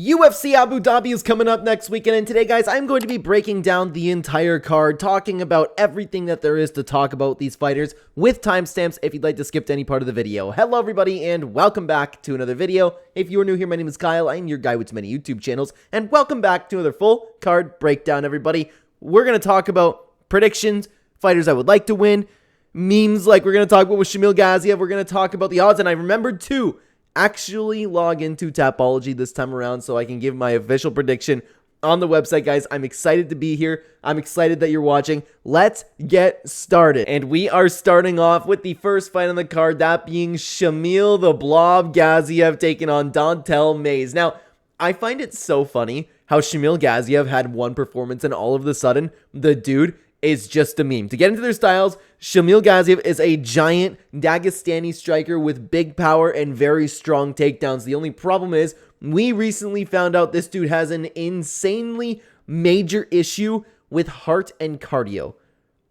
UFC Abu Dhabi is coming up next weekend, and today, guys, I'm going to be breaking down the entire card, talking about everything that there is to talk about these fighters, with timestamps if you'd like to skip to any part of the video. Hello, everybody, and welcome back to another video. If you are new here, my name is Kyle. I'm your guy with many YouTube channels, and welcome back to another full card breakdown, everybody. We're going to talk about predictions, fighters I would like to win, memes like we're going to talk about with Shamil Gaziev. We're going to talk about the odds, and I remembered, too, actually log into Tapology this time around so I can give my official prediction on the website, guys. I'm excited to be here. I'm excited that you're watching. Let's get started. And we are starting off with the first fight on the card, that being Shamil the Blob Gaziev taking on Don'Tale Mayes. Now, I find it so funny how Shamil Gaziev had one performance and all of a sudden the dude is just a meme. To get into their styles, Shamil Gaziev is a giant Dagestani striker with big power and very strong takedowns. The only problem is, we recently found out this dude has an insanely major issue with heart and cardio.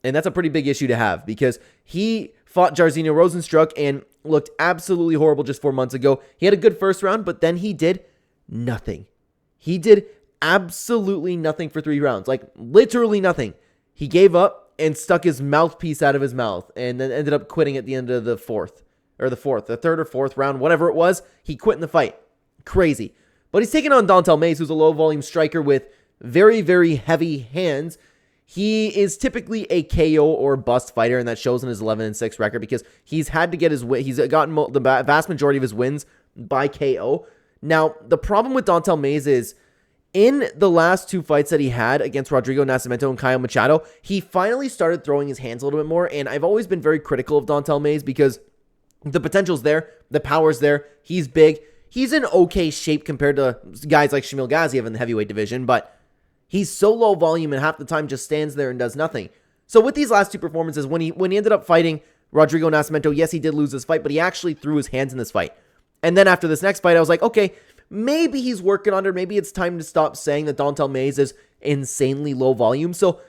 And that's a pretty big issue to have because he fought Jairzinho Rozenstruik and looked absolutely horrible just 4 months ago. He had a good first round, but then he did nothing. He did absolutely nothing for 3 rounds. Like, literally nothing. He gave up and stuck his mouthpiece out of his mouth and then ended up quitting at the end of the third or fourth round, whatever it was. He quit in the fight. Crazy. But he's taking on Don'Tale Mayes, who's a low-volume striker with very, very heavy hands. He is typically a KO or bust fighter, and that shows in his 11-6 record because he's had to get he's gotten the vast majority of his wins by KO. Now, the problem with Don'Tale Mayes is, in the last 2 fights that he had against Rodrigo Nascimento and Caio Machado, he finally started throwing his hands a little bit more, and I've always been very critical of Don'Tale Mayes because the potential's there, the power's there, he's big, he's in okay shape compared to guys like Shamil Gaziev in the heavyweight division, but he's so low volume and half the time just stands there and does nothing. So with these last 2 performances, when he ended up fighting Rodrigo Nascimento, yes, he did lose this fight, but he actually threw his hands in this fight. And then after this next fight, I was like, okay, maybe he's working on it. Maybe it's time to stop saying that Don'Tale Mayes is insanely low volume. So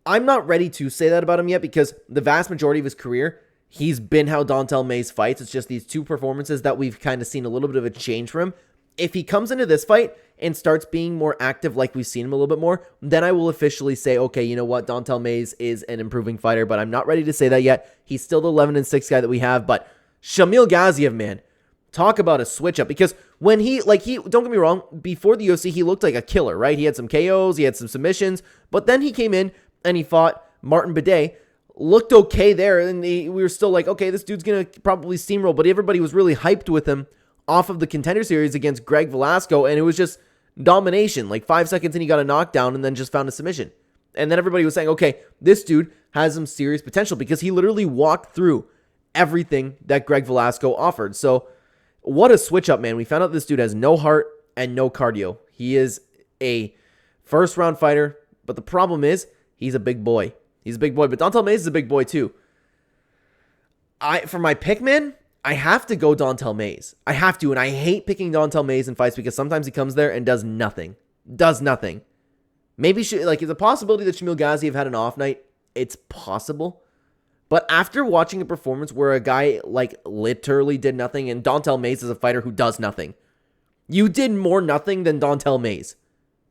I'm not ready to say that about him yet because the vast majority of his career, he's been how Don'Tale Mayes fights. It's just these 2 performances that we've kind of seen a little bit of a change from him. If he comes into this fight and starts being more active like we've seen him a little bit more, then I will officially say, okay, you know what? Don'Tale Mayes is an improving fighter, but I'm not ready to say that yet. He's still the 11-6 guy that we have, but Shamil Gaziev, man, talk about a switch up because when don't get me wrong, before the UFC, he looked like a killer, right? He had some KOs, he had some submissions, but then he came in and he fought Martin Bedoya, looked okay there, and we were still like, okay, this dude's going to probably steamroll, but everybody was really hyped with him off of the Contender Series against Greg Velasco, and it was just domination. Like 5 seconds and he got a knockdown and then just found a submission. And then everybody was saying, okay, this dude has some serious potential because he literally walked through everything that Greg Velasco offered. So what a switch up, man. We found out this dude has no heart and no cardio. He is a first round fighter, but the problem is he's a big boy. He's a big boy, but Don'Tale Mayes is a big boy too. For my pick, man, I have to go Don'Tale Mayes. I have to, and I hate picking Don'Tale Mayes in fights because sometimes he comes there and does nothing. Does nothing. Maybe, it's a possibility that Shamil Gaziev had an off night. It's possible. But after watching a performance where a guy, literally did nothing, and Don'Tale Mayes is a fighter who does nothing. You did more nothing than Don'Tale Mayes.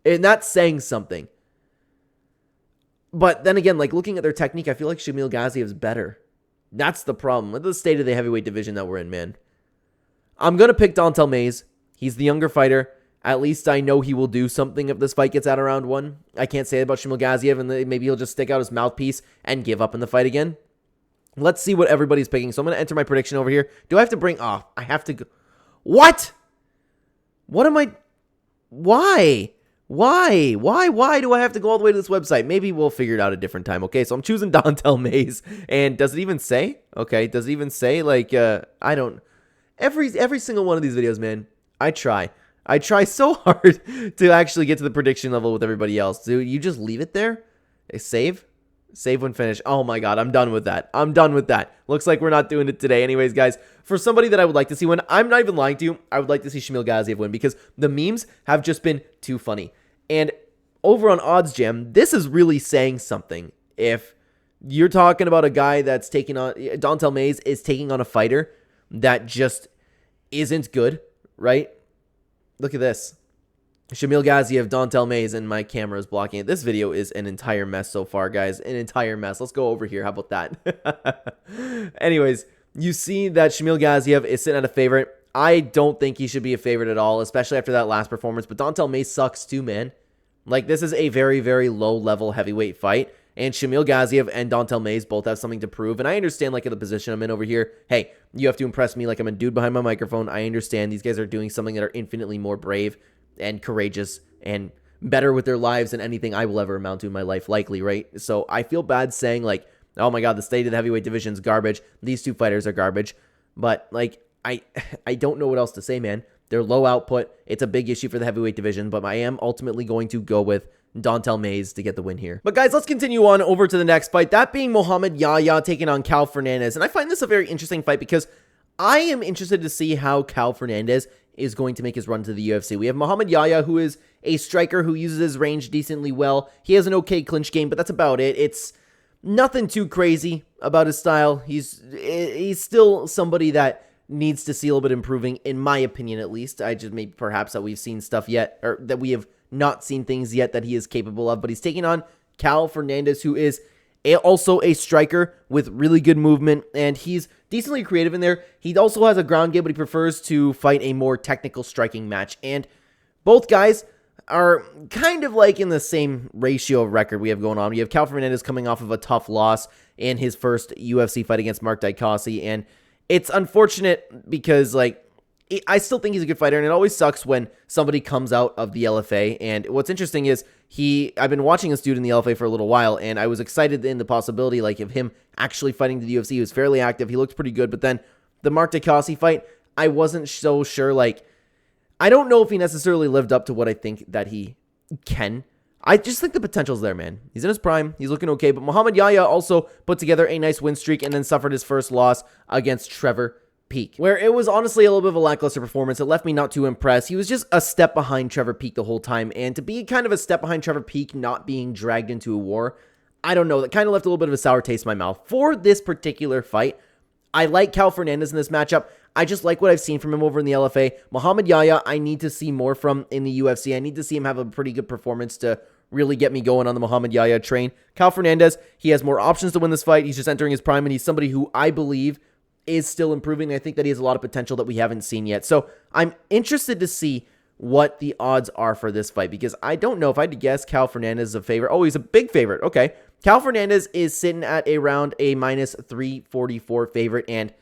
And that's saying something. But then again, looking at their technique, I feel like Shamil Gaziev is better. That's the problem with the state of the heavyweight division that we're in, man. I'm going to pick Don'Tale Mayes. He's the younger fighter. At least I know he will do something if this fight gets out of round 1. I can't say about Shamil Gaziev, and maybe he'll just stick out his mouthpiece and give up in the fight again. Let's see what everybody's picking. So I'm going to enter my prediction over here. Do I have to bring... Oh, I have to go... What? What am I... Why? Why do I have to go all the way to this website? Maybe we'll figure it out a different time. Okay, so I'm choosing Don'Tale Mayes. And does it even say? Okay, does it even say? I don't... Every single one of these videos, man, I try. I try so hard to actually get to the prediction level with everybody else. Do you just leave it there? Save? Save when finished. Oh my god, I'm done with that. I'm done with that. Looks like we're not doing it today. Anyways, guys, for somebody that I would like to see win, I'm not even lying to you, I would like to see Shamil Gaziev win because the memes have just been too funny. And over on Odds Jam, this is really saying something. If you're talking about a guy that's taking on... Don'Tale Mayes is taking on a fighter that just isn't good, right? Look at this. Shamil Gaziev, Dontel Mays, and my camera is blocking it. This video is an entire mess so far, guys. An entire mess. Let's go over here. How about that? Anyways, you see that Shamil Gaziev is sitting at a favorite. I don't think he should be a favorite at all, especially after that last performance. But Dontel Mays sucks too, man. Like, this is a very, very low-level heavyweight fight. And Shamil Gaziev and Dontel Mays both have something to prove. And I understand, like, in the position I'm in over here, hey, you have to impress me like I'm a dude behind my microphone. I understand these guys are doing something that are infinitely more brave and courageous and better with their lives than anything I will ever amount to in my life, likely, right? So I feel bad saying, like, oh my god, the state of the heavyweight division is garbage. These two fighters are garbage. But, like, I don't know what else to say, man. They're low output. It's a big issue for the heavyweight division, but I am ultimately going to go with Dontel Mays to get the win here. But guys, let's continue on over to the next fight. That being Mohannad Yahya taking on Kaue Fernandes. And I find this a very interesting fight because I am interested to see how Kaue Fernandes is going to make his run to the UFC. We have Mohannad Yahya, who is a striker who uses his range decently well. He has an okay clinch game, but that's about it. It's nothing too crazy about his style. He's still somebody that needs to see a little bit improving, in my opinion, at least. I just maybe perhaps that we've seen stuff yet, or that we have not seen things yet that he is capable of. But he's taking on Kaue Fernandes, who is also a striker with really good movement, and he's decently creative in there. He also has a ground game, but he prefers to fight a more technical striking match. And both guys are kind of like in the same ratio of record we have going on. We have Kaue Fernandes coming off of a tough loss in his first UFC fight against Mark Diakasi, and it's unfortunate because, like, I still think he's a good fighter, and it always sucks when somebody comes out of the LFA. And what's interesting is I've been watching this dude in the LFA for a little while, and I was excited in the possibility, like, of him actually fighting to the UFC. He was fairly active. He looked pretty good, but then the Mark Diakasi fight, I wasn't so sure. Like, I don't know if he necessarily lived up to what I think that he can. I just think the potential's there, man. He's in his prime. He's looking okay. But Mohannad Yahya also put together a nice win streak and then suffered his first loss against Trevor Peek, where it was honestly a little bit of a lackluster performance. It left me not too impressed. He was just a step behind Trevor Peek the whole time. And to be kind of a step behind Trevor Peek, not being dragged into a war, I don't know. That kind of left a little bit of a sour taste in my mouth. For this particular fight, I like Kaue Fernandes in this matchup. I just like what I've seen from him over in the LFA. Mohannad Yahya, I need to see more from in the UFC. I need to see him have a pretty good performance to really get me going on the Mohannad Yahya train. Kaue Fernandes, he has more options to win this fight. He's just entering his prime, and he's somebody who I believe is still improving. I think that he has a lot of potential that we haven't seen yet. So I'm interested to see what the odds are for this fight, because I don't know if I had to guess Kaue Fernandes is a favorite. Oh, he's a big favorite. Okay. Kaue Fernandes is sitting at around a minus 344 favorite, and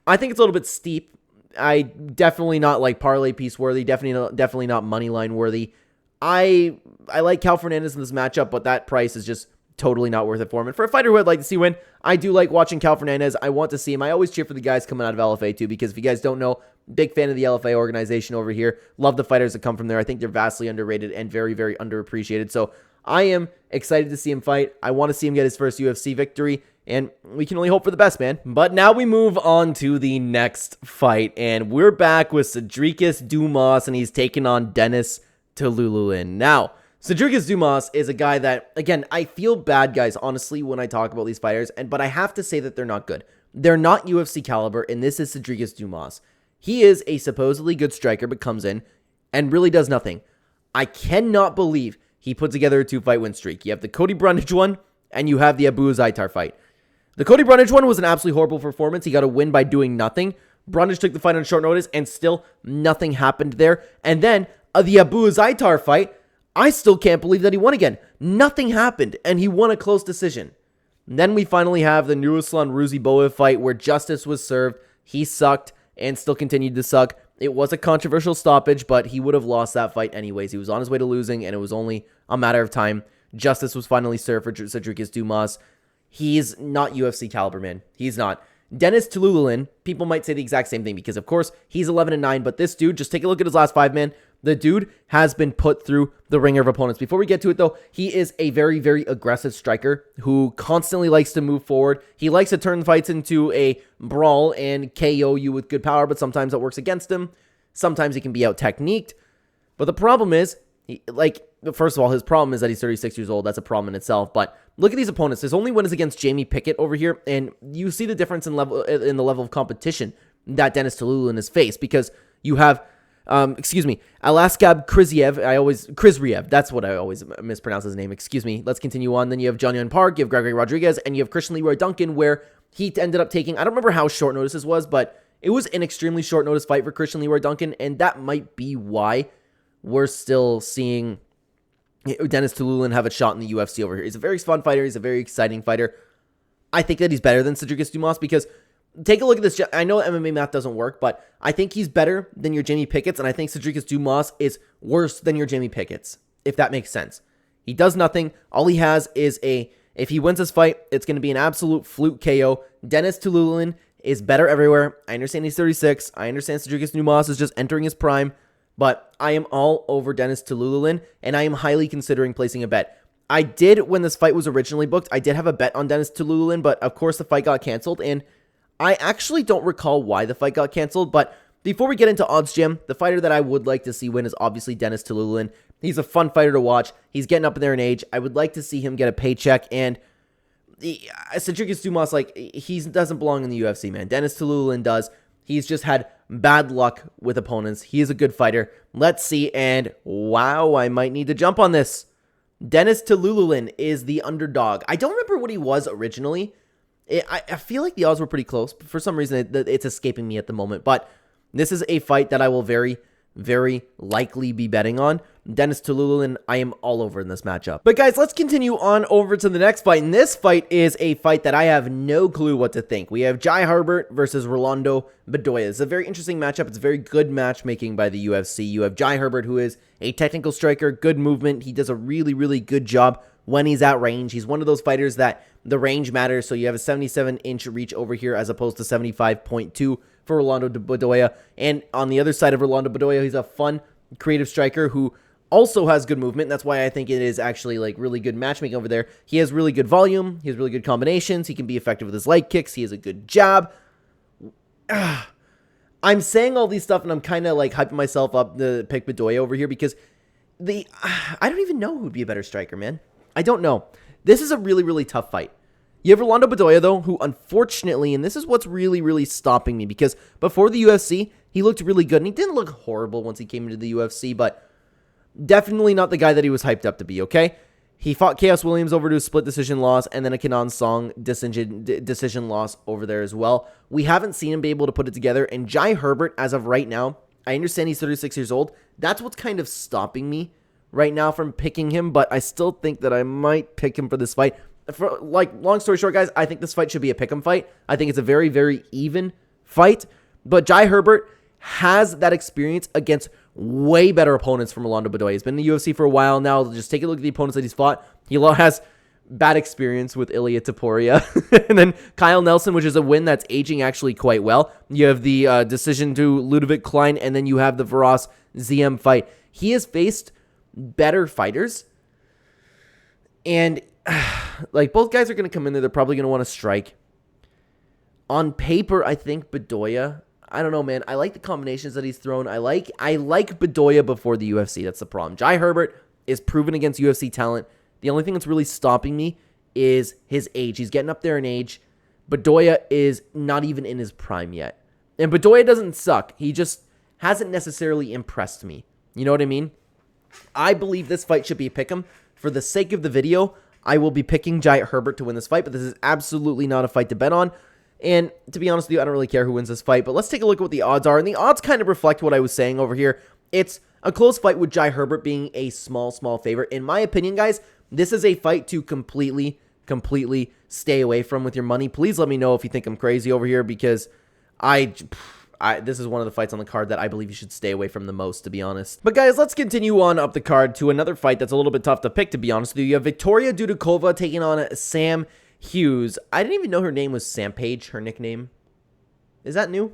I think it's a little bit steep. I definitely not like parlay piece worthy. Definitely not money line worthy. I like Kaue Fernandes in this matchup, but that price is just totally not worth it for him. And for a fighter who I'd like to see win, I do like watching Kaue Fernandes. I want to see him. I always cheer for the guys coming out of LFA too, because if you guys don't know, big fan of the LFA organization over here. Love the fighters that come from there. I think they're vastly underrated and very, very underappreciated. So I am excited to see him fight. I want to see him get his first UFC victory, and we can only hope for the best, man. But now we move on to the next fight, and we're back with Sedriques Dumas, and he's taking on Denis Tiuliulin. Now, Sedriques Dumas is a guy that, again, I feel bad, guys, honestly, when I talk about these fighters, but I have to say that they're not good. They're not UFC caliber, and this is Sedriques Dumas. He is a supposedly good striker, but comes in and really does nothing. I cannot believe he put together a 2-fight win streak. You have the Cody Brundage one, and you have the Abu Zaitar fight. The Cody Brundage one was an absolutely horrible performance. He got a win by doing nothing. Brundage took the fight on short notice, and still nothing happened there. And then the Abu Zaitar fight, I still can't believe that he won again. Nothing happened, and he won a close decision. And then we finally have the Nurmagomedov Ruziboev fight where justice was served. He sucked and still continued to suck. It was a controversial stoppage, but he would have lost that fight anyways. He was on his way to losing, and it was only a matter of time. Justice was finally served for Sedriques Dumas. He's not UFC caliber, man. He's not. Denis Tiuliulin, people might say the exact same thing because, of course, he's 11-9, but this dude, just take a look at his last 5, man. The dude has been put through the ringer of opponents. Before we get to it, though, he is a very, very aggressive striker who constantly likes to move forward. He likes to turn fights into a brawl and KO you with good power, but sometimes that works against him. Sometimes he can be out-techniqued. But the problem is, first of all, his problem is that he's 36 years old. That's a problem in itself. But look at these opponents. His only win is against Jamie Pickett over here, and you see the difference in the level of competition that Denis Tiuliulin has faced, because you have Excuse me, Alaskab Krizriev. That's what I always mispronounce his name. Excuse me. Let's continue on. Then you have John Park, you have Gregory Rodriguez, and you have Christian Leroy Duncan, where he ended up taking, I don't remember how short notice this was, but it was an extremely short notice fight for Christian Leroy Duncan, and that might be why we're still seeing Denis Tiuliulin have a shot in the UFC over here. He's a very fun fighter. He's a very exciting fighter. I think that he's better than Sedriques Dumas because take a look at this. I know MMA math doesn't work, but I think he's better than your Jamie Pickett's, and I think Sedriques Dumas is worse than your Jamie Pickett's, if that makes sense. He does nothing. All he has is if he wins this fight, it's going to be an absolute fluke KO. Denis Tiuliulin is better everywhere. I understand he's 36. I understand Sedriques Dumas is just entering his prime, but I am all over Denis Tiuliulin, and I am highly considering placing a bet. I did, when this fight was originally booked, I did have a bet on Denis Tiuliulin, but of course the fight got canceled, and I actually don't recall why the fight got canceled, but before we get into odds, Jim, the fighter that I would like to see win is obviously Denis Tiuliulin. He's a fun fighter to watch. He's getting up there in age. I would like to see him get a paycheck, and Sedriques Dumas, like, he doesn't belong in the UFC, man. Denis Tiuliulin does. He's just had bad luck with opponents. He is a good fighter. Let's see, and wow, I might need to jump on this. Denis Tiuliulin is the underdog. I don't remember what he was originally. I feel like the odds were pretty close, but for some reason it's escaping me at the moment. But this is a fight that I will very, very likely be betting on. Denis Tiuliulin, I am all over in this matchup. But guys, let's continue on over to the next fight. And this fight is a fight that I have no clue what to think. We have Herbert versus Rolando Bedoya. It's a very interesting matchup. It's very good matchmaking by the UFC. You have Herbert, who is a technical striker, good movement. He does a really, really good job when he's at range. He's one of those fighters that the range matters. So you have a 77-inch reach over here as opposed to 75.2 for Rolando Bedoya. And on the other side of Rolando Bedoya, he's a fun, creative striker who also has good movement. That's why I think it is actually like really good matchmaking over there. He has really good volume. He has really good combinations. He can be effective with his leg kicks. He has a good jab. I'm saying all these stuff and I'm kind of like hyping myself up to pick Bedoya over here because I don't even know who would be a better striker, man. I don't know. This is a really, really tough fight. You have Rolando Bedoya, though, who unfortunately, and this is what's really, really stopping me, because before the UFC, he looked really good, and he didn't look horrible once he came into the UFC, but definitely not the guy that he was hyped up to be, okay? He fought Chaos Williams over to a split decision loss, and then a Kenan Song decision loss over there as well. We haven't seen him be able to put it together, and Herbert, as of right now, I understand he's 36 years old. That's what's kind of stopping me right now from picking him, but I still think that I might pick him for this fight. Long story short, guys, I think this fight should be a pick'em fight. I think it's a very, very even fight, but Herbert has that experience against way better opponents from Rolando Bedoya. He's been in the UFC for a while now. Just take a look at the opponents that he's fought. He has bad experience with Ilia Topuria, and then Kyle Nelson, which is a win that's aging actually quite well. You have the decision to Ludovic Klein, and then you have the Varas ZM fight. He has faced better fighters, and like both guys are going to come in there. They're probably going to want to strike. On paper, I think Bedoya. I don't know, man. I like the combinations that he's thrown. I like Bedoya before the UFC. That's the problem. Herbert is proven against UFC talent. The only thing that's really stopping me is his age. He's getting up there in age. Bedoya is not even in his prime yet. And Bedoya doesn't suck. He just hasn't necessarily impressed me. You know what I mean? I believe this fight should be a pick'em. For the sake of the video, I will be picking Herbert to win this fight, but this is absolutely not a fight to bet on. And to be honest with you, I don't really care who wins this fight, but let's take a look at what the odds are. And the odds kind of reflect what I was saying over here. It's a close fight with Herbert being a small favorite. In my opinion, guys, this is a fight to completely stay away from with your money. Please let me know if you think I'm crazy over here, because this is one of the fights on the card that I believe you should stay away from the most, to be honest. But guys, let's continue on up the card to another fight that's a little bit tough to pick, to be honest with you. You have Victoria Dudakova taking on Sam Hughes. I didn't even know her name was Sam Page, her nickname. Is that new?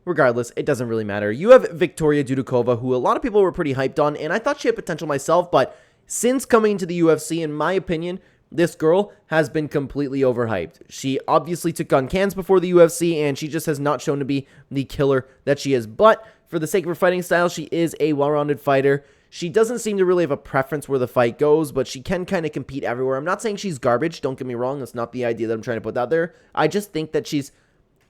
Regardless, it doesn't really matter. You have Victoria Dudakova, who a lot of people were pretty hyped on, and I thought she had potential myself, but since coming into the UFC, in my opinion, this girl has been completely overhyped. She obviously took on cans before the UFC, and she just has not shown to be the killer that she is. But for the sake of her fighting style, she is a well-rounded fighter. She doesn't seem to really have a preference where the fight goes, but she can kind of compete everywhere. I'm not saying she's garbage. Don't get me wrong. That's not the idea that I'm trying to put out there. I just think that she's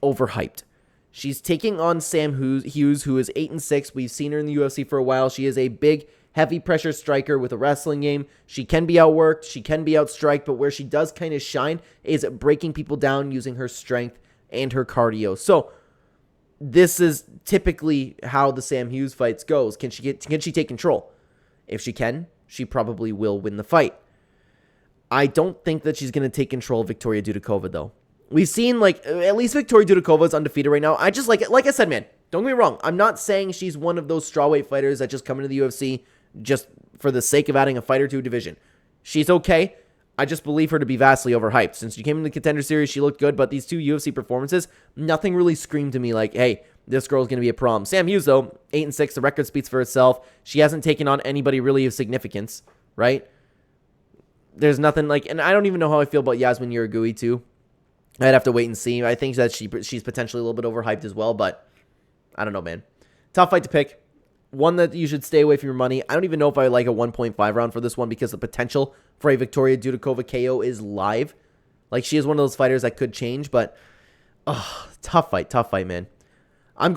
overhyped. She's taking on Sam Hughes, who is 8-6. We've seen her in the UFC for a while. She is a big, heavy pressure striker with a wrestling game. She can be outworked. She can be outstriked, but where she does kind of shine is breaking people down using her strength and her cardio. So this is typically how the Sam Hughes fights goes. Can she take control? If she can, she probably will win the fight. I don't think that she's going to take control of Victoria Dudakova, though. We've seen, like, at least Victoria Dudakova is undefeated right now. I just like I said, man, don't get me wrong. I'm not saying she's one of those strawweight fighters that just come into the UFC just for the sake of adding a fighter to a division. She's okay. I just believe her to be vastly overhyped. Since she came in the Contender Series, she looked good, but these two UFC performances, nothing really screamed to me like, hey, this girl's going to be a problem. Sam Hughes, though, 8-6, the record speaks for itself. She hasn't taken on anybody really of significance, right? There's nothing like, and I don't even know how I feel about Yasmin Yurugui, too. I'd have to wait and see. I think that she's potentially a little bit overhyped as well, but I don't know, man. Tough fight to pick. One that you should stay away from your money. I don't even know if I like a 1.5 round for this one because the potential for a Victoria Dudakova KO is live. Like, she is one of those fighters that could change, but tough fight, man. I'm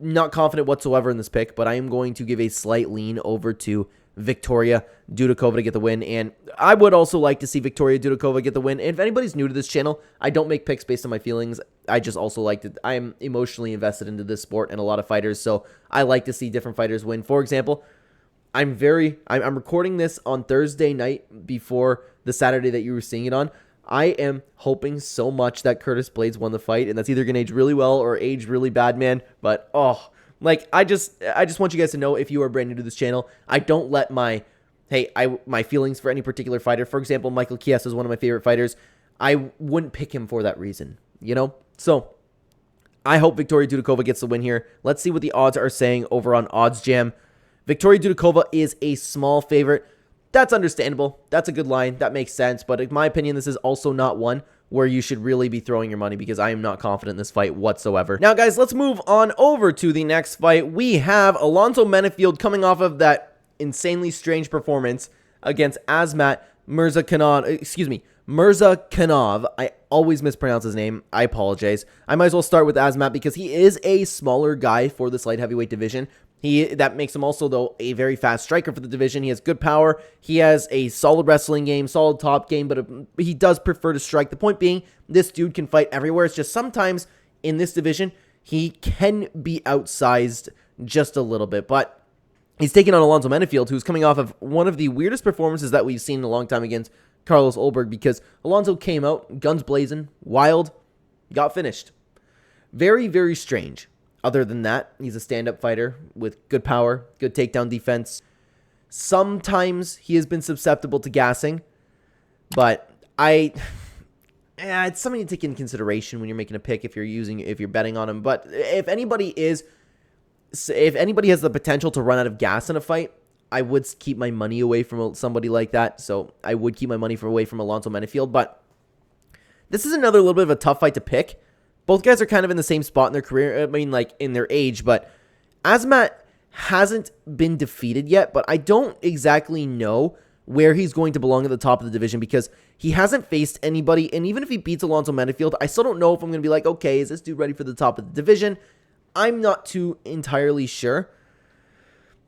not confident whatsoever in this pick, but I am going to give a slight lean over to Victoria Dudakova to get the win, and I would also like to see Victoria Dudakova get the win. And if anybody's new to this channel, I don't make picks based on my feelings. I just also like to, I am emotionally invested into this sport and a lot of fighters, so I like to see different fighters win. For example, I'm recording this on Thursday night before the Saturday that you were seeing it on. I am hoping so much that Curtis Blades won the fight, and that's either going to age really well or age really bad, man. But, like, I just want you guys to know, if you are brand new to this channel, I don't let my feelings for any particular fighter. For example, Michael Chiesa is one of my favorite fighters. I wouldn't pick him for that reason, you know? So, I hope Victoria Dudakova gets the win here. Let's see what the odds are saying over on Odds Jam. Victoria Dudakova is a small favorite. That's understandable. That's a good line. That makes sense. But in my opinion, this is also not one where you should really be throwing your money because I am not confident in this fight whatsoever. Now, guys, let's move on over to the next fight. We have Alonzo Menifield coming off of that insanely strange performance against Asmat Mirzakhanov. I always mispronounce his name. I apologize. I might as well start with Asmat because he is a smaller guy for this light heavyweight division. That makes him also, though, a very fast striker for the division. He has good power. He has a solid wrestling game, solid top game, but he does prefer to strike. The point being, this dude can fight everywhere. It's just sometimes in this division, he can be outsized just a little bit. But he's taking on Alonzo Menifield, who's coming off of one of the weirdest performances that we've seen in a long time against Carlos Ulberg, because Alonzo came out, guns blazing, wild, got finished. Very, very strange. Other than that, he's a stand-up fighter with good power, good takedown defense. Sometimes he has been susceptible to gassing, but it's something to take into consideration when you're making a pick if you're betting on him. But if anybody has the potential to run out of gas in a fight, I would keep my money away from somebody like that. So I would keep my money away from Alonzo Menifield. But this is another little bit of a tough fight to pick. Both guys are kind of in the same spot in their career, I mean, like, in their age, but Asmat hasn't been defeated yet, but I don't exactly know where he's going to belong at the top of the division because he hasn't faced anybody, and even if he beats Alonzo Menifield, I still don't know if I'm going to be like, okay, is this dude ready for the top of the division? I'm not too entirely sure.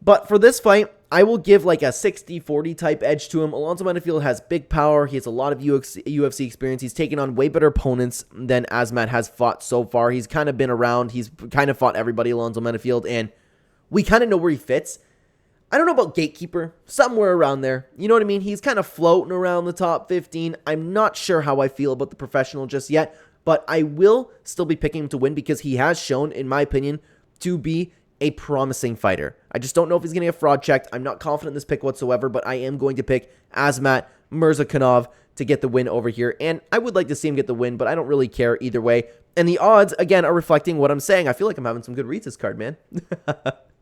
But for this fight, I will give like a 60-40 type edge to him. Alonzo Menifield has big power. He has a lot of UFC experience. He's taken on way better opponents than Asmat has fought so far. He's kind of been around. He's kind of fought everybody, Alonzo Menifield, and we kind of know where he fits. I don't know about Gatekeeper, somewhere around there. You know what I mean? He's kind of floating around the top 15. I'm not sure how I feel about the professional just yet, but I will still be picking him to win because he has shown, in my opinion, to be a promising fighter. I just don't know if he's going to get fraud checked. I'm not confident in this pick whatsoever, but I am going to pick Asmat Mirzakhanov to get the win over here, and I would like to see him get the win, but I don't really care either way. And the odds, again, are reflecting what I'm saying. I feel like I'm having some good reads this card, man.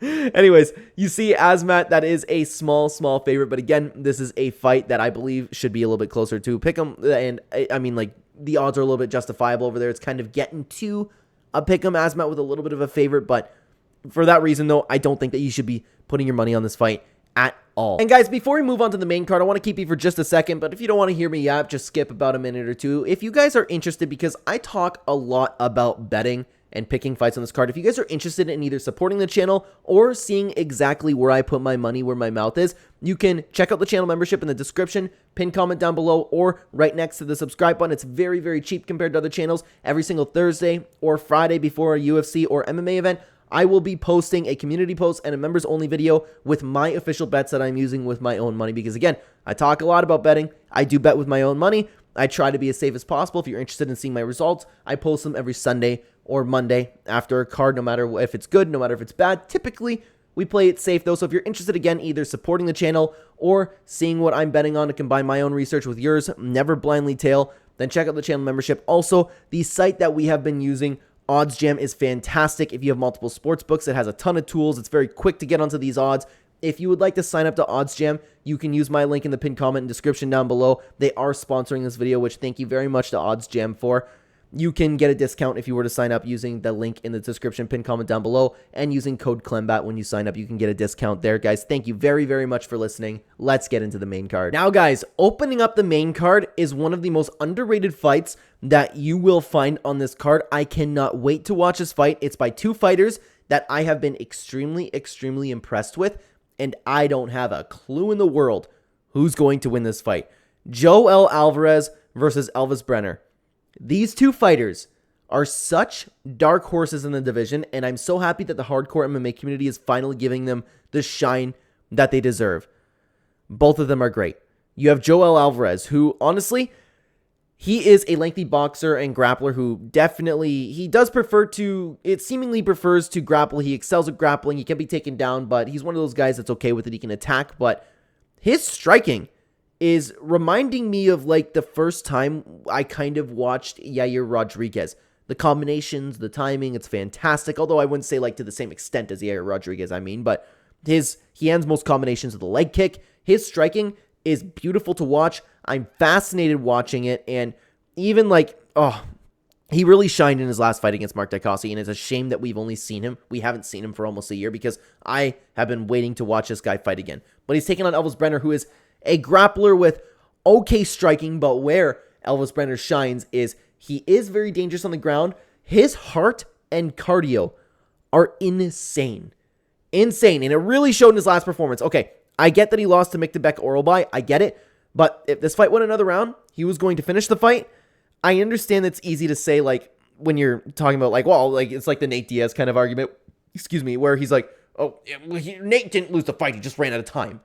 Anyways, you see Asmat, that is a small favorite, but again, this is a fight that I believe should be a little bit closer to pick him, and I mean, like, the odds are a little bit justifiable over there. It's kind of getting to a pick him. Asmat with a little bit of a favorite, but for that reason, though, I don't think that you should be putting your money on this fight at all. And guys, before we move on to the main card, I want to keep you for just a second, but if you don't want to hear me yap, just skip about a minute or two. If you guys are interested, because I talk a lot about betting and picking fights on this card. If you guys are interested in either supporting the channel or seeing exactly where I put my money where my mouth is, you can check out the channel membership in the description, pin comment down below, or right next to the subscribe button. It's very, very cheap compared to other channels. Every single Thursday or Friday before a UFC or MMA event, I will be posting a community post and a members only video with my official bets that I'm using with my own money. Because again, I talk a lot about betting. I do bet with my own money. I try to be as safe as possible. If you're interested in seeing my results, I post them every Sunday or Monday after a card, no matter if it's good, no matter if it's bad. Typically, we play it safe though. So if you're interested, again, either supporting the channel or seeing what I'm betting on to combine my own research with yours, never blindly tail, then check out the channel membership. Also, the site that we have been using, OddsJam, is fantastic. If you have multiple sports books, it has a ton of tools. It's very quick to get onto these odds. If you would like to sign up to OddsJam, you can use my link in the pinned comment and description down below. They are sponsoring this video, which thank you very much to OddsJam for. You can get a discount if you were to sign up using the link in the description, pinned comment down below, and using code Clenbat when you sign up. You can get a discount there, guys. Thank you very, very much for listening. Let's get into the main card. Now, guys, opening up the main card is one of the most underrated fights that you will find on this card. I cannot wait to watch this fight. It's by two fighters that I have been extremely, extremely impressed with, and I don't have a clue in the world who's going to win this fight. Joel Alvarez versus Elvis Brenner. These two fighters are such dark horses in the division, and I'm so happy that the hardcore MMA community is finally giving them the shine that they deserve. Both of them are great. You have Joel Alvarez, who, honestly, he is a lengthy boxer and grappler who definitely, he does prefer to, it seemingly prefers to grapple. He excels at grappling. He can be taken down, but he's one of those guys that's okay with it. He can attack, but his striking is reminding me of like the first time I kind of watched Yahya Rodriguez. The combinations, the timing, it's fantastic. Although I wouldn't say like to the same extent as Yahya Rodriguez, but he ends most combinations with a leg kick. His striking is beautiful to watch. I'm fascinated watching it, and even like, he really shined in his last fight against Mark Diakasi, and it's a shame that we haven't seen him for almost a year, because I have been waiting to watch this guy fight again. But he's taking on Elvis Brenner, who is a grappler with okay striking, but where Elvis Brenner shines is he is very dangerous on the ground. His heart and cardio are insane. Insane, and it really showed in his last performance. Okay, I get that he lost to Miktabek Oralbai. I get it. But if this fight went another round, he was going to finish the fight. I understand it's easy to say, like, when you're talking about, like, well, like, it's like the Nate Diaz kind of argument, where he's like, Nate didn't lose the fight, he just ran out of time.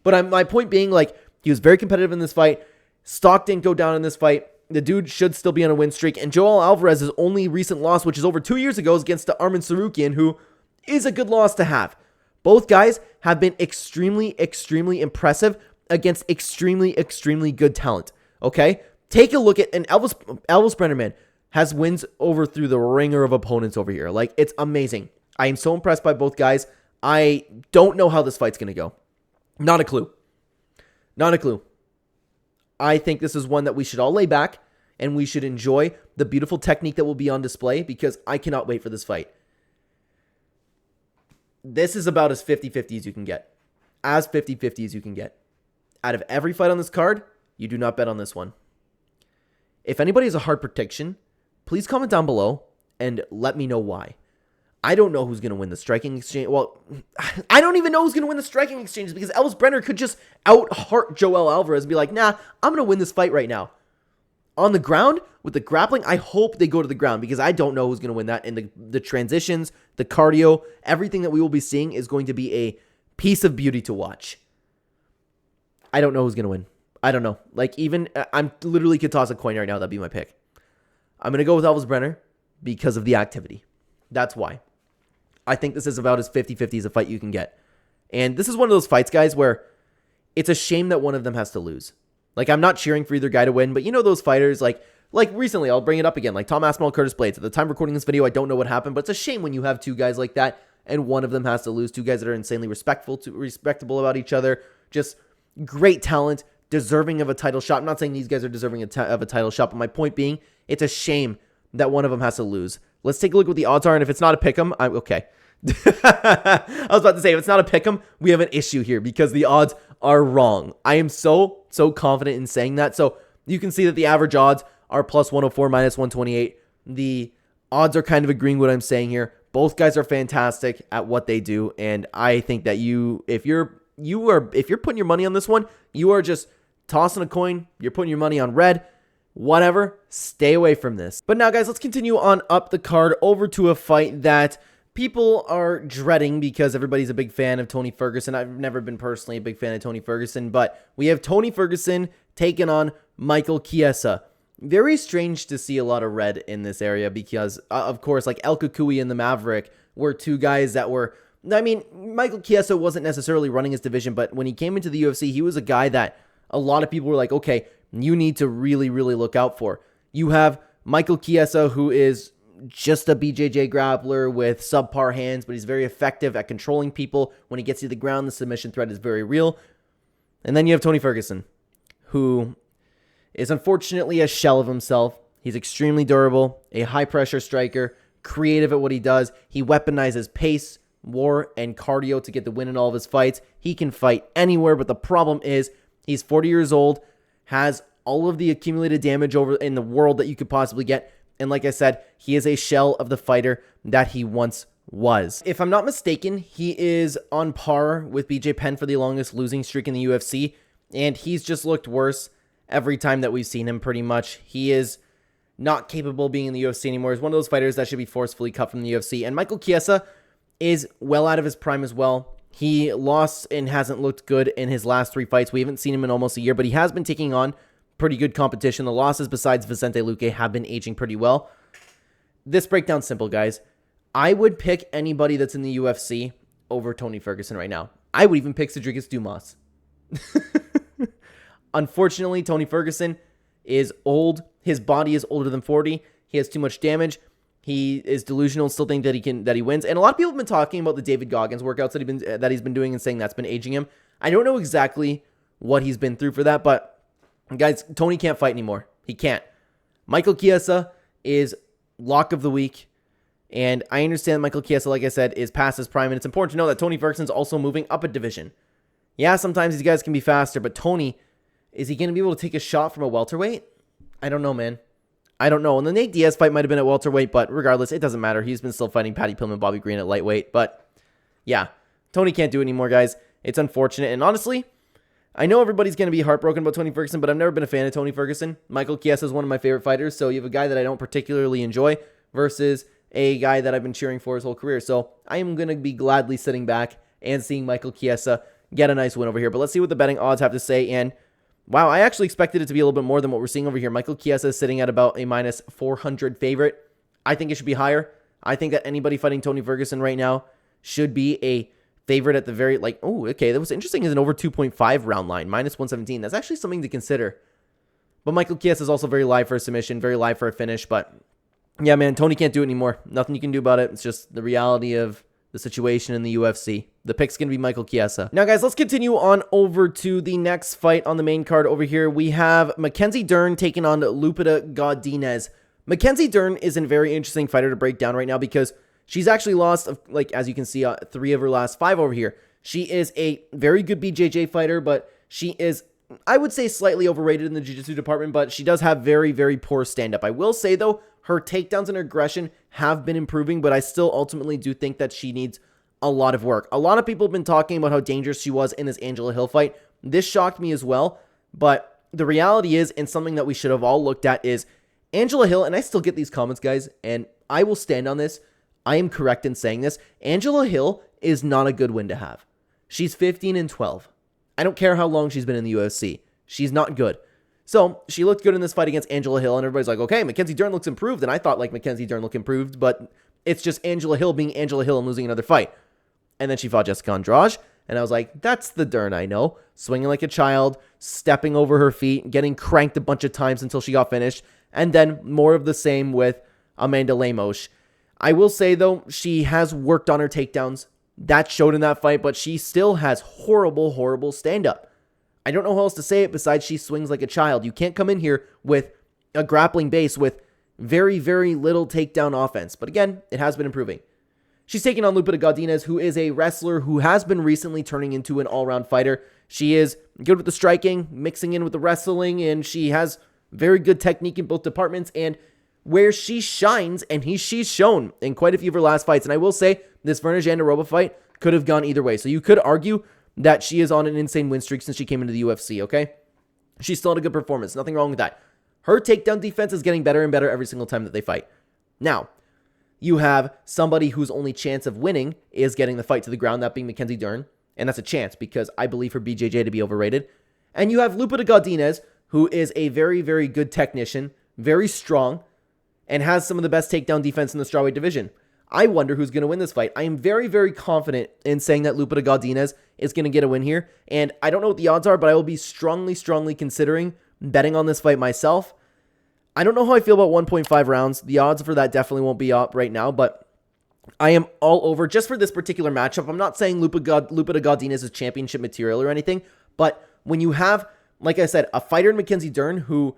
But my point being, like, he was very competitive in this fight. Stock didn't go down in this fight. The dude should still be on a win streak. And Joel Alvarez's only recent loss, which is over 2 years ago, is against the Arman Sarukian, who is a good loss to have. Both guys have been extremely, extremely impressive against extremely, extremely good talent. Okay? Take a look at, and Elvis Brenner, man, has wins over through the ringer of opponents over here. Like, it's amazing. I am so impressed by both guys. I don't know how this fight's going to go. Not a clue. Not a clue. I think this is one that we should all lay back and we should enjoy the beautiful technique that will be on display, because I cannot wait for this fight. This is about as 50-50 as you can get. As 50-50 as you can get. Out of every fight on this card, you do not bet on this one. If anybody has a hard prediction, please comment down below and let me know why. I don't know who's going to win the striking exchange. Well, I don't even know who's going to win the striking exchange, because Elvis Brenner could just out-heart Joel Alvarez and be like, nah, I'm going to win this fight right now. On the ground, with the grappling, I hope they go to the ground, because I don't know who's going to win that. And the transitions, the cardio, everything that we will be seeing is going to be a piece of beauty to watch. I don't know who's going to win. I don't know. Like, even, I'm literally could toss a coin right now. That'd be my pick. I'm going to go with Elvis Brenner because of the activity. That's why. I think this is about as 50-50 as a fight you can get. And this is one of those fights, guys, where it's a shame that one of them has to lose. Like, I'm not cheering for either guy to win, but you know those fighters, like recently, I'll bring it up again, like Tom Aspinall, Curtis Blades. At the time of recording this video, I don't know what happened, but it's a shame when you have two guys like that and one of them has to lose. Two guys that are insanely respectable about each other. Just great talent, deserving of a title shot. I'm not saying these guys are deserving of a title shot, but my point being, it's a shame that one of them has to lose. Let's take a look at what the odds are, and if it's not a pick'em, I'm okay. I was about to say, if it's not a pick'em, we have an issue here because the odds are wrong. I am so confident in saying that. So you can see that the average odds are plus 104, minus 128. The odds are kind of agreeing what I'm saying here. Both guys are fantastic at what they do, and I think that if you're putting your money on this one, you are just tossing a coin. You're putting your money on red. Whatever, stay away from this. But now, guys, let's continue on up the card over to a fight that people are dreading because everybody's a big fan of Tony Ferguson. I've never been personally a big fan of Tony Ferguson, but we have Tony Ferguson taking on Michael Chiesa. Very strange to see a lot of red in this area because, of course, like El Cucuy and the Maverick were two guys that were... I mean, Michael Chiesa wasn't necessarily running his division, but when he came into the UFC, he was a guy that a lot of people were like, okay, you need to really, really look out for. You have Michael Chiesa, who is just a BJJ grappler with subpar hands, but he's very effective at controlling people. When he gets to the ground, the submission threat is very real. And then you have Tony Ferguson, who is unfortunately a shell of himself. He's extremely durable, a high-pressure striker, creative at what he does. He weaponizes pace, war, and cardio to get the win in all of his fights. He can fight anywhere, but the problem is he's 40 years old, has all of the accumulated damage over in the world that you could possibly get. And like I said, he is a shell of the fighter that he once was. If I'm not mistaken, he is on par with BJ Penn for the longest losing streak in the UFC. And he's just looked worse every time that we've seen him pretty much. He is not capable of being in the UFC anymore. He's one of those fighters that should be forcefully cut from the UFC. And Michael Chiesa is well out of his prime as well. He lost and hasn't looked good in his last 3 fights. We haven't seen him in almost a year, but he has been taking on pretty good competition. The losses besides Vicente Luque have been aging pretty well. This breakdown's simple, guys. I would pick anybody that's in the UFC over Tony Ferguson right now. I would even pick Sedriques Dumas. Unfortunately, Tony Ferguson is old. His body is older than 40. He has too much damage. He is delusional and still think that he wins. And a lot of people have been talking about the David Goggins workouts that he's been doing and saying that's been aging him. I don't know exactly what he's been through for that, but guys, Tony can't fight anymore. He can't. Michael Chiesa is lock of the week. And I understand Michael Chiesa, like I said, is past his prime. And it's important to know that Tony Ferguson's also moving up a division. Yeah, sometimes these guys can be faster, but Tony, is he going to be able to take a shot from a welterweight? I don't know, man. I don't know. And the Nate Diaz fight might have been at welterweight, but regardless, it doesn't matter. He's been still fighting Patty Pillman, Bobby Green at lightweight. But yeah, Tony can't do it anymore, guys. It's unfortunate. And honestly, I know everybody's going to be heartbroken about Tony Ferguson, but I've never been a fan of Tony Ferguson. Michael Chiesa is one of my favorite fighters. So you have a guy that I don't particularly enjoy versus a guy that I've been cheering for his whole career. So I am going to be gladly sitting back and seeing Michael Chiesa get a nice win over here. But let's see what the betting odds have to say. And wow, I actually expected it to be a little bit more than what we're seeing over here. Michael Chiesa is sitting at about a minus 400 favorite. I think it should be higher. I think that anybody fighting Tony Ferguson right now should be a favorite at the very, oh, okay, that was interesting is an over 2.5 round line, minus 117. That's actually something to consider. But Michael Chiesa is also very live for a submission, very live for a finish. But yeah, man, Tony can't do it anymore. Nothing you can do about it. It's just the reality of the situation in the UFC. The pick's going to be Michael Chiesa. Now, guys, let's continue on over to the next fight on the main card over here. We have Mackenzie Dern taking on Lupita Godinez. Mackenzie Dern is a very interesting fighter to break down right now because she's actually lost, as you can see, 3 of her last 5 over here. She is a very good BJJ fighter, but she is, I would say, slightly overrated in the jiu-jitsu department, but she does have very, very poor stand-up. I will say, though, her takedowns and her aggression have been improving, but I still ultimately do think that she needs a lot of work. A lot of people have been talking about how dangerous she was in this Angela Hill fight. This shocked me as well, but the reality is, and something that we should have all looked at, is Angela Hill, and I still get these comments, guys, and I will stand on this. I am correct in saying this. Angela Hill is not a good win to have. She's 15-12. I don't care how long she's been in the UFC. She's not good. So she looked good in this fight against Angela Hill, and everybody's like, okay, Mackenzie Dern looks improved. And I thought Mackenzie Dern looked improved, but it's just Angela Hill being Angela Hill and losing another fight. And then she fought Jessica Andrade, and I was like, that's the Dern I know. Swinging like a child, stepping over her feet, getting cranked a bunch of times until she got finished. And then more of the same with Amanda Lemos. I will say, though, she has worked on her takedowns. That showed in that fight, but she still has horrible, horrible stand-up. I don't know how else to say it besides she swings like a child. You can't come in here with a grappling base with very, very little takedown offense. But again, it has been improving. She's taking on Lupita Godinez, who is a wrestler who has been recently turning into an all-around fighter. She is good with the striking, mixing in with the wrestling, and she has very good technique in both departments. And where she shines, and she's shown in quite a few of her last fights. And I will say, this Virna-Jandiroba fight could have gone either way. So you could argue that she is on an insane win streak since she came into the UFC, okay? She's still had a good performance. Nothing wrong with that. Her takedown defense is getting better and better every single time that they fight. Now, you have somebody whose only chance of winning is getting the fight to the ground, that being Mackenzie Dern. And that's a chance because I believe her BJJ to be overrated. And you have Lupa de Godinez, who is a very, very good technician, very strong, and has some of the best takedown defense in the strawweight division. I wonder who's going to win this fight. I am very, very confident in saying that Lupa de Godinez is going to get a win here. And I don't know what the odds are, but I will be strongly, strongly considering betting on this fight myself. I don't know how I feel about 1.5 rounds. The odds for that definitely won't be up right now, but I am all over just for this particular matchup. I'm not saying Lupa de Godinez is championship material or anything, but when you have, like I said, a fighter in Mackenzie Dern who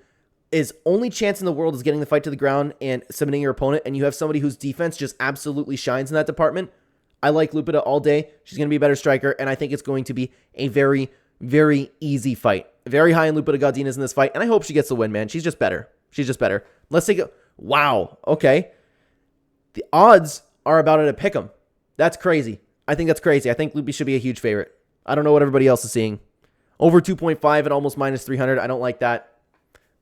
his only chance in the world is getting the fight to the ground and submitting your opponent, and you have somebody whose defense just absolutely shines in that department, I like Lupita all day. She's going to be a better striker, and I think it's going to be a very, very easy fight. Very high in Lupita Godinez in this fight, and I hope she gets the win, man. She's just better. She's just better. Let's take a... Wow. Okay. The odds are about it at pick'em. That's crazy. I think that's crazy. I think Lupi should be a huge favorite. I don't know what everybody else is seeing. Over 2.5 at almost minus 300. I don't like that.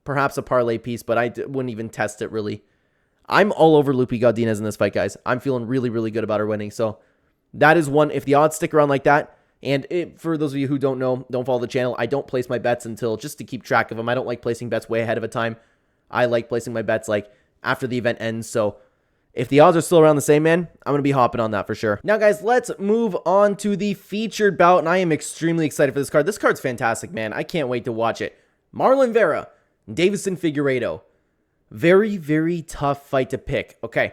Perhaps a parlay piece, but I wouldn't even test it, really. I'm all over Lupi Godinez in this fight, guys. I'm feeling really, really good about her winning. So that is one. If the odds stick around like that, and for those of you who don't know, don't follow the channel, I don't place my bets until just to keep track of them. I don't like placing bets way ahead of a time. I like placing my bets like after the event ends. So if the odds are still around the same, man, I'm going to be hopping on that for sure. Now, guys, let's move on to the featured bout, and I am extremely excited for this card. This card's fantastic, man. I can't wait to watch it. Marlon Vera, Deiveson Figueiredo. Very, very tough fight to pick. Okay,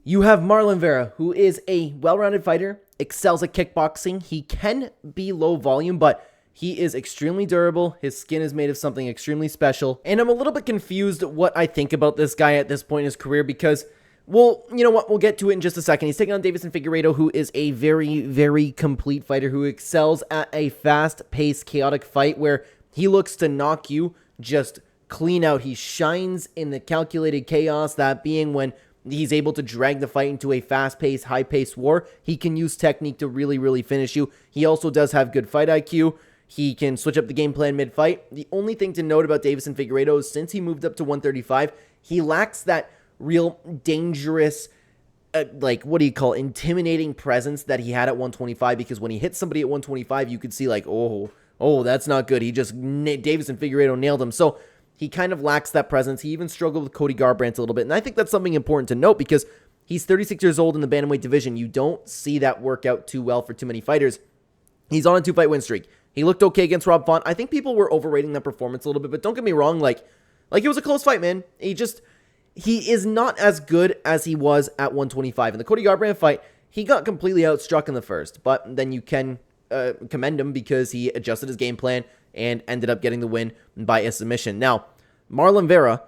you have Marlon Vera, who is a well-rounded fighter, excels at kickboxing. He can be low volume, but he is extremely durable. His skin is made of something extremely special. And I'm a little bit confused what I think about this guy at this point in his career because, well, you know what? We'll get to it in just a second. He's taking on Deiveson Figueiredo, who is a very, very complete fighter who excels at a fast-paced, chaotic fight where he looks to knock you just clean out. He shines in the calculated chaos, that being when he's able to drag the fight into a fast-paced, high-paced war. He can use technique to really, really finish you. He also does have good fight IQ. He can switch up the game plan mid-fight. The only thing to note about Deiveson Figueiredo is since he moved up to 135, he lacks that real dangerous, like, what do you call it, intimidating presence that he had at 125, because when he hit somebody at 125, you could see like, oh, that's not good. He just, Deiveson Figueiredo nailed him. So he kind of lacks that presence. He even struggled with Cody Garbrandt a little bit. And I think that's something important to note because he's 36 years old in the bantamweight division. You don't see that work out too well for too many fighters. He's on a 2-fight win streak. He looked okay against Rob Font. I think people were overrating that performance a little bit, but don't get me wrong. Like it was a close fight, man. He is not as good as he was at 125. In the Cody Garbrandt fight, he got completely outstruck in the first, but then you can commend him because he adjusted his game plan and ended up getting the win by a submission. Now, Marlon Vera,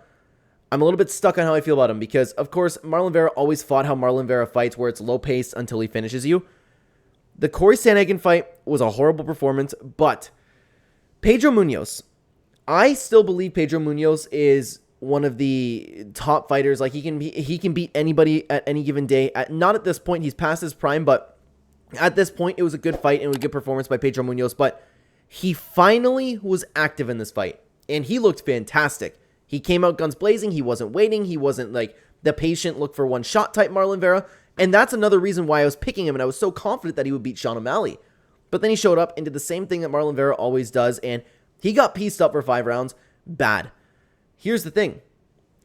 I'm a little bit stuck on how I feel about him because, of course, Marlon Vera always fought how Marlon Vera fights, where it's low pace until he finishes you. The Corey Sandhagen fight was a horrible performance, but Pedro Munoz, I still believe Pedro Munoz is one of the top fighters. Like, he can beat anybody at any given day. Not at this point, he's past his prime, but at this point, it was a good fight and a good performance by Pedro Munoz, but he finally was active in this fight, and he looked fantastic. He came out guns blazing. He wasn't waiting. He wasn't like the patient look for one shot type Marlon Vera, and that's another reason why I was picking him, and I was so confident that he would beat Sean O'Malley. But then he showed up and did the same thing that Marlon Vera always does, and he got pieced up for 5 rounds. Bad. Here's the thing.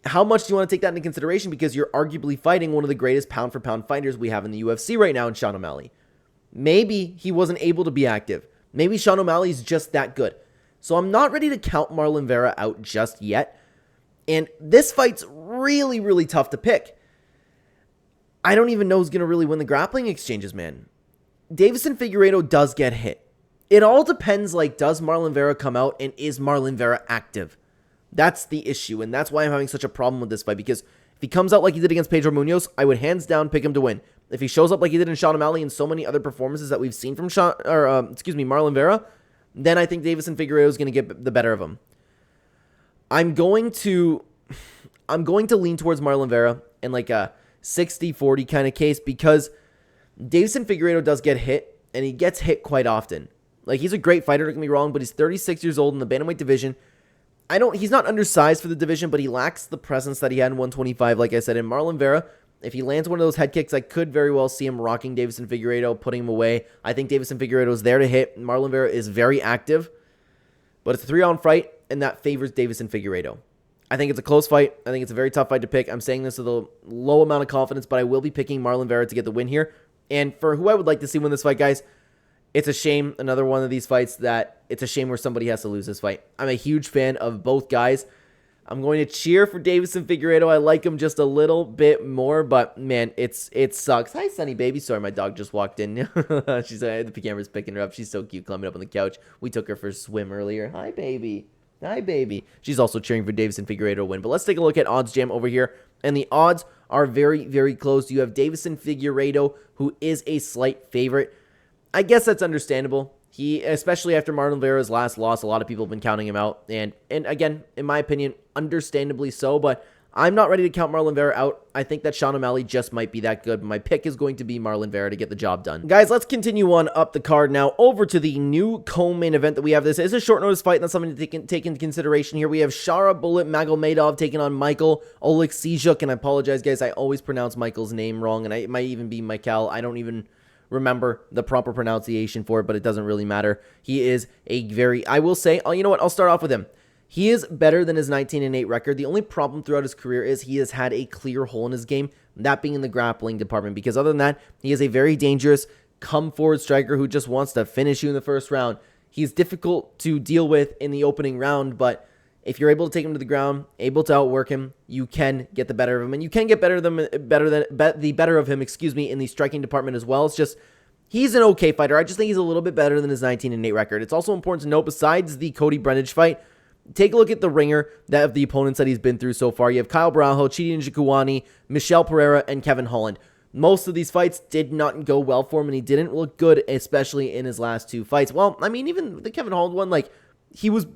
How much do you want to take that into consideration? Because you're arguably fighting one of the greatest pound-for-pound fighters we have in the UFC right now in Sean O'Malley. Maybe he wasn't able to be active. Maybe Sean O'Malley's just that good. So I'm not ready to count Marlon Vera out just yet. And this fight's really, really tough to pick. I don't even know who's going to really win the grappling exchanges, man. Deiveson Figueiredo does get hit. It all depends, like, does Marlon Vera come out and is Marlon Vera active? That's the issue, and that's why I'm having such a problem with this fight, because if he comes out like he did against Pedro Munoz, I would hands down pick him to win. If he shows up like he did in Sean O'Malley and so many other performances that we've seen from Marlon Vera, then I think Deiveson Figueiredo is going to get the better of him. I'm going to I'm going to lean towards Marlon Vera in like a 60-40 kind of case because Deiveson Figueiredo does get hit, and he gets hit quite often. Like, he's a great fighter, don't get me wrong, but he's 36 years old in the bantamweight division. He's not undersized for the division, but he lacks the presence that he had in 125, like I said. And Marlon Vera, if he lands one of those head kicks, I could very well see him rocking Deiveson Figueiredo, putting him away. I think Deiveson Figueiredo is there to hit. Marlon Vera is very active, but it's a 3-round fight, and that favors Deiveson Figueiredo. I think it's a close fight. I think it's a very tough fight to pick. I'm saying this with a low amount of confidence, but I will be picking Marlon Vera to get the win here. And for who I would like to see win this fight, guys, it's a shame, another one of these fights that it's a shame where somebody has to lose this fight. I'm a huge fan of both guys. I'm going to cheer for Deiveson Figueiredo. I like him just a little bit more, but man, it sucks. Hi, Sunny baby. Sorry, my dog just walked in. The camera's picking her up. She's so cute, climbing up on the couch. We took her for a swim earlier. Hi, baby. Hi, baby. She's also cheering for Deiveson Figueiredo to win. But let's take a look at Odds Jam over here. And the odds are very, very close. You have Deiveson Figueiredo, who is a slight favorite. I guess that's understandable. He, especially after Marlon Vera's last loss, a lot of people have been counting him out. And again, in my opinion, understandably so. But I'm not ready to count Marlon Vera out. I think that Sean O'Malley just might be that good. My pick is going to be Marlon Vera to get the job done. Guys, let's continue on up the card now over to the new co-main event that we have. This is a short notice fight, and that's something to take into consideration here. We have Shara Bullet Magomedov taking on Michael Oleksiejczuk. And I apologize, guys. I always pronounce Michael's name wrong, and it might even be Michael. I don't even remember the proper pronunciation for it, but it doesn't really matter. He is a very, I will say, you know what? I'll start off with him. He is better than his 19-8 record. The only problem throughout his career is he has had a clear hole in his game, that being in the grappling department, because other than that, he is a very dangerous come-forward striker who just wants to finish you in the first round. He's difficult to deal with in the opening round, but if you're able to take him to the ground, able to outwork him, you can get the better of him, and you can get the better of him, in the striking department as well. It's just, he's an okay fighter. I just think he's a little bit better than his 19-8 record. It's also important to note, besides the Cody Brennage fight, take a look at the ringer that of the opponents that he's been through so far. You have Kyle Braujo, Chidi Njokuani, Michelle Pereira, and Kevin Holland. Most of these fights did not go well for him, and he didn't look good, especially in his last two fights. Well, I mean, even the Kevin Holland one, like, he was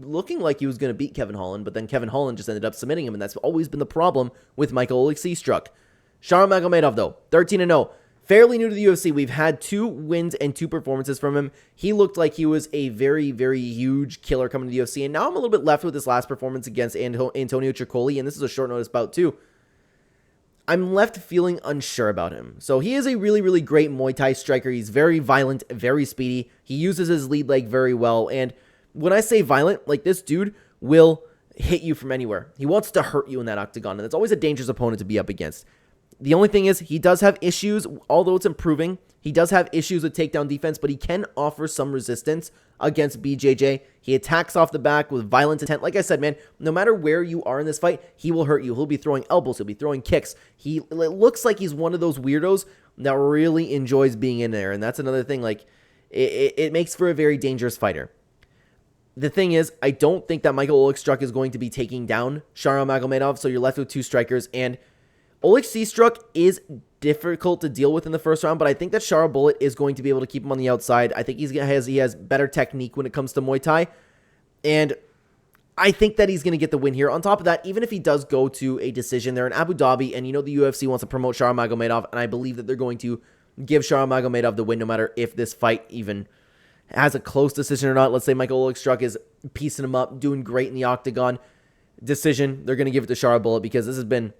looking like he was going to beat Kevin Holland, but then Kevin Holland just ended up submitting him, and that's always been the problem with Michael Oleksiejczuk. Shara Magomedov, though, 13-0. Fairly new to the UFC. We've had 2 wins and 2 performances from him. He looked like he was a very, very huge killer coming to the UFC, and now I'm a little bit left with this last performance against Antonio Tricoli, and this is a short notice bout too. I'm left feeling unsure about him. So he is a really, really great Muay Thai striker. He's very violent, very speedy. He uses his lead leg very well, and when I say violent, like, this dude will hit you from anywhere. He wants to hurt you in that octagon, and it's always a dangerous opponent to be up against. The only thing is, he does have issues, although it's improving. He does have issues with takedown defense, but he can offer some resistance against BJJ. He attacks off the back with violent intent. Like I said, man, no matter where you are in this fight, he will hurt you. He'll be throwing elbows. He'll be throwing kicks. It looks like he's one of those weirdos that really enjoys being in there, and that's another thing. Like, it makes for a very dangerous fighter. The thing is, I don't think that Michael Oleksiejczuk is going to be taking down Shara Magomedov, so you're left with 2 strikers, and Oleksiejczuk is difficult to deal with in the first round, but I think that Shara Bullet is going to be able to keep him on the outside. I think he has better technique when it comes to Muay Thai, and I think that he's going to get the win here. On top of that, even if he does go to a decision, they're in Abu Dhabi, and you know the UFC wants to promote Shara Magomedov, and I believe that they're going to give Shara Magomedov the win no matter if this fight even has a close decision or not. Let's say Michael Oleksiejczuk is piecing him up, doing great in the octagon. Decision, they're going to give it to Shara Bullet because this has been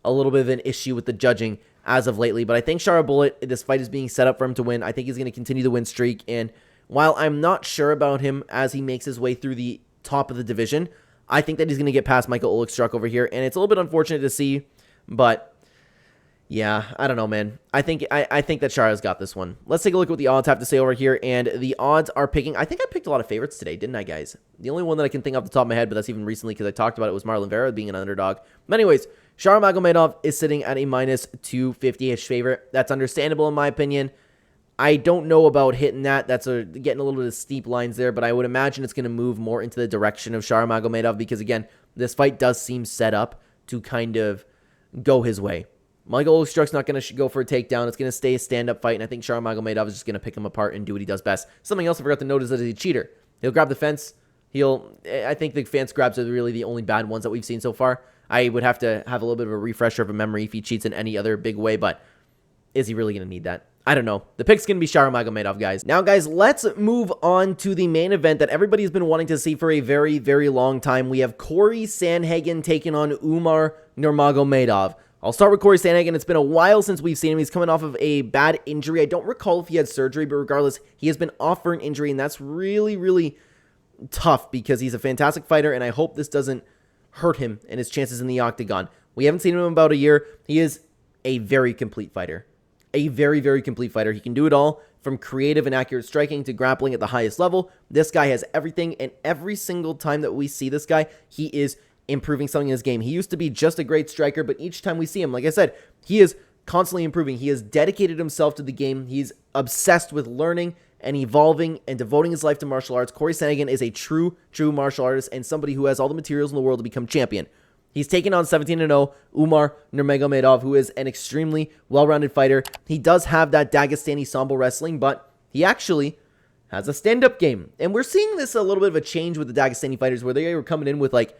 a little bit of an issue with the judging as of lately. But I think Shara Bullet, this fight is being set up for him to win. I think he's going to continue the win streak. And while I'm not sure about him as he makes his way through the top of the division, I think that he's going to get past Michael Oleksiejczuk over here. And it's a little bit unfortunate to see, but yeah, I don't know, man. I think that Shara's got this one. Let's take a look at what the odds have to say over here. And the odds are picking, I think I picked a lot of favorites today, didn't I, guys? The only one that I can think off the top of my head, but that's even recently because I talked about it, was Marlon Vera being an underdog. But anyways, Shara Magomedov is sitting at a minus 250-ish favorite. That's understandable in my opinion. I don't know about hitting that. That's getting a little bit of steep lines there, but I would imagine it's going to move more into the direction of Shara Magomedov because, again, this fight does seem set up to kind of go his way. Michael Oleksiejczuk's not going to go for a takedown. It's going to stay a stand-up fight, and I think Shara Magomedov is just going to pick him apart and do what he does best. Something else I forgot to note is that he's a cheater. He'll grab the fence. I think the fence grabs are really the only bad ones that we've seen so far. I would have to have a little bit of a refresher of a memory if he cheats in any other big way, but is he really going to need that? I don't know. The pick's going to be Nurmagomedov, guys. Now, guys, let's move on to the main event that everybody's been wanting to see for a very, very long time. We have Corey Sandhagen taking on Umar Nurmagomedov. I'll start with Corey Sandhagen. It's been a while since we've seen him. He's coming off of a bad injury. I don't recall if he had surgery, but regardless, he has been off for an injury, and that's really, really tough because he's a fantastic fighter, and I hope this doesn't hurt him and his chances in the octagon. We haven't seen him in about a year. He is a very complete fighter. A very, very complete fighter. He can do it all, from creative and accurate striking to grappling at the highest level. This guy has everything, and every single time that we see this guy, he is improving something in his game. He used to be just a great striker, but each time we see him, like I said, he is constantly improving. He has dedicated himself to the game. He's obsessed with learning and evolving and devoting his life to martial arts. Corey Sandhagen is a true martial artist and somebody who has all the materials in the world to become champion. He's taken on 17-0 Umar Nurmagomedov, who is an extremely well-rounded fighter. He does have that Dagestani sambo wrestling, but he actually has a stand-up game. And we're seeing this a little bit of a change with the Dagestani fighters, where they were coming in with like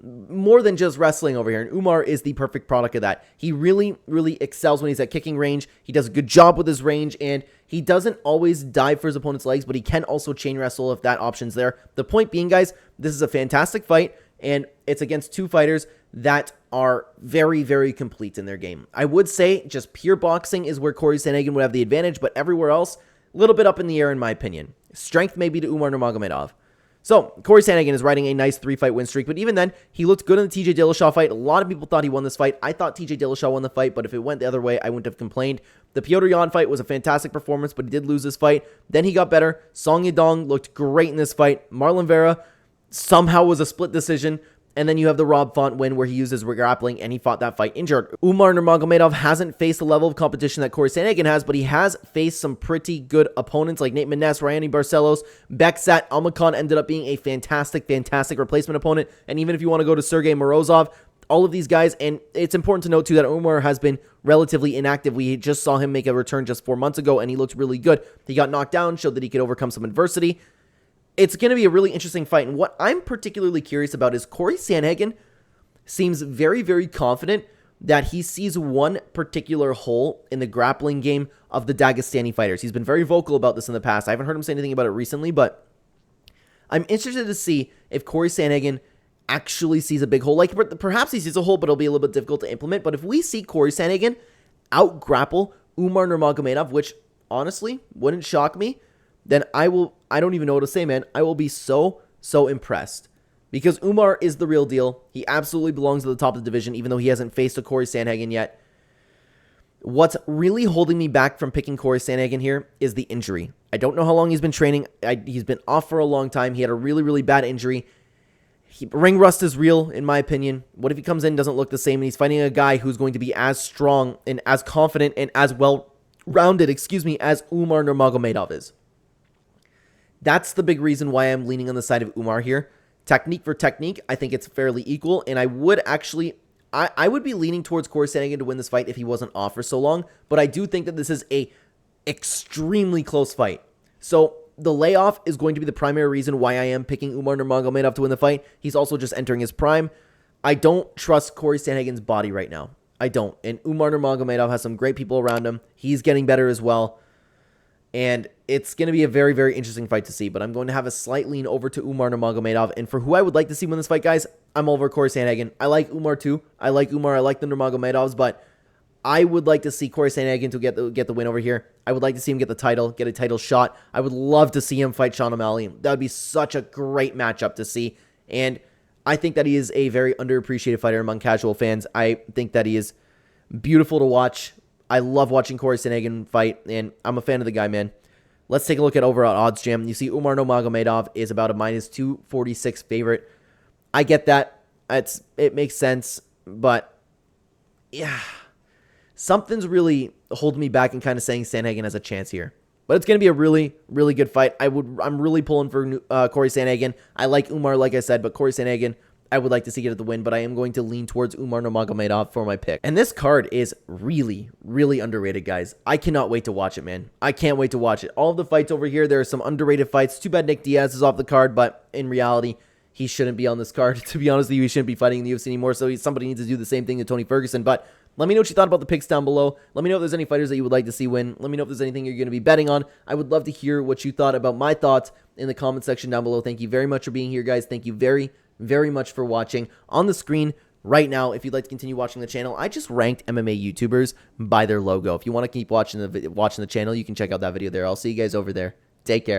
more than just wrestling over here, and Umar is the perfect product of that. He really, really excels when he's at kicking range. He does a good job with his range, and he doesn't always dive for his opponent's legs, but he can also chain wrestle if that option's there. The point being, guys, this is a fantastic fight, and it's against two fighters that are very, very complete in their game. I would say just pure boxing is where Corey Sandhagen would have the advantage, but everywhere else, a little bit up in the air in my opinion. Strength may be to Umar Nurmagomedov. So, Corey Sandhagen is riding a nice 3-fight win streak, but even then, he looked good in the TJ Dillashaw fight. A lot of people thought he won this fight. I thought TJ Dillashaw won the fight, but if it went the other way, I wouldn't have complained. The Petr Yan fight was a fantastic performance, but he did lose this fight. Then he got better. Song Yadong looked great in this fight. Marlon Vera somehow was a split decision. And then you have the Rob Font win where he uses grappling and he fought that fight injured. Umar Nurmagomedov hasn't faced the level of competition that Corey Sandhagen has, but he has faced some pretty good opponents like Nate Maness, Ryan Barcelos, Beksat. Almakhan ended up being a fantastic replacement opponent. And even if you want to go to Sergey Morozov, all of these guys, and it's important to note too that Umar has been relatively inactive. We just saw him make a return just 4 months ago and he looked really good. He got knocked down, showed that he could overcome some adversity. It's going to be a really interesting fight, and what I'm particularly curious about is Corey Sandhagen seems very, very confident that he sees one particular hole in the grappling game of the Dagestani fighters. He's been very vocal about this in the past. I haven't heard him say anything about it recently, but I'm interested to see if Corey Sandhagen actually sees a big hole. Like, perhaps he sees a hole, but it'll be a little bit difficult to implement. But if we see Corey Sandhagen out-grapple Umar Nurmagomedov, which honestly wouldn't shock me, then I don't even know what to say, man. I will be so impressed. Because Umar is the real deal. He absolutely belongs at the top of the division, even though he hasn't faced a Corey Sandhagen yet. What's really holding me back from picking Corey Sandhagen here is the injury. I don't know how long he's been training. He's been off for a long time. He had a really, really bad injury. Ring rust is real, in my opinion. What if he comes in and doesn't look the same, and he's fighting a guy who's going to be as strong and as confident and as well-rounded, as Umar Nurmagomedov is? That's the big reason why I'm leaning on the side of Umar here. Technique for technique, I think it's fairly equal, and I would actually, I would be leaning towards Corey Sandhagen to win this fight if he wasn't off for so long, but I do think that this is a extremely close fight. So the layoff is going to be the primary reason why I am picking Umar Nurmagomedov to win the fight. He's also just entering his prime. I don't trust Corey Sandhagen's body right now. I don't, and Umar Nurmagomedov has some great people around him. He's getting better as well. And it's going to be a very, very interesting fight to see. But I'm going to have a slight lean over to Umar Nurmagomedov. And for who I would like to see win this fight, guys, I'm over Corey Sandhagen. I like Umar too. I like Umar. I like the Nurmagomedovs. But I would like to see Corey Sandhagen to get the win over here. I would like to see him get the title, get a title shot. I would love to see him fight Sean O'Malley. That would be such a great matchup to see. And I think that he is a very underappreciated fighter among casual fans. I think that he is beautiful to watch. I love watching Corey Sandhagen fight, and I'm a fan of the guy, man. Let's take a look at overall odds, Jam. You see Umar Nurmagomedov is about a -246 favorite. I get that. It makes sense, but yeah, something's really holding me back and kind of saying Sandhagen has a chance here. But it's going to be a really, really good fight. I'm really pulling for Corey Sandhagen. I like Umar, like I said, but Corey Sandhagen, I would like to see get the win, but I am going to lean towards Umar Nurmagomedov for my pick. And this card is really, really underrated, guys. I cannot wait to watch it, man. I can't wait to watch it. All of the fights over here, there are some underrated fights. Too bad Nick Diaz is off the card, but in reality, he shouldn't be on this card. To be honest with you, he shouldn't be fighting in the UFC anymore, so somebody needs to do the same thing to Tony Ferguson. But let me know what you thought about the picks down below. Let me know if there's any fighters that you would like to see win. Let me know if there's anything you're going to be betting on. I would love to hear what you thought about my thoughts in the comment section down below. Thank you very much for being here, guys. Thank you very, very much for watching. On the screen right now, if you'd like to continue watching the channel, I just ranked MMA YouTubers by their logo. If you want to keep watching the channel, you can check out that video there. I'll see you guys over there. Take care.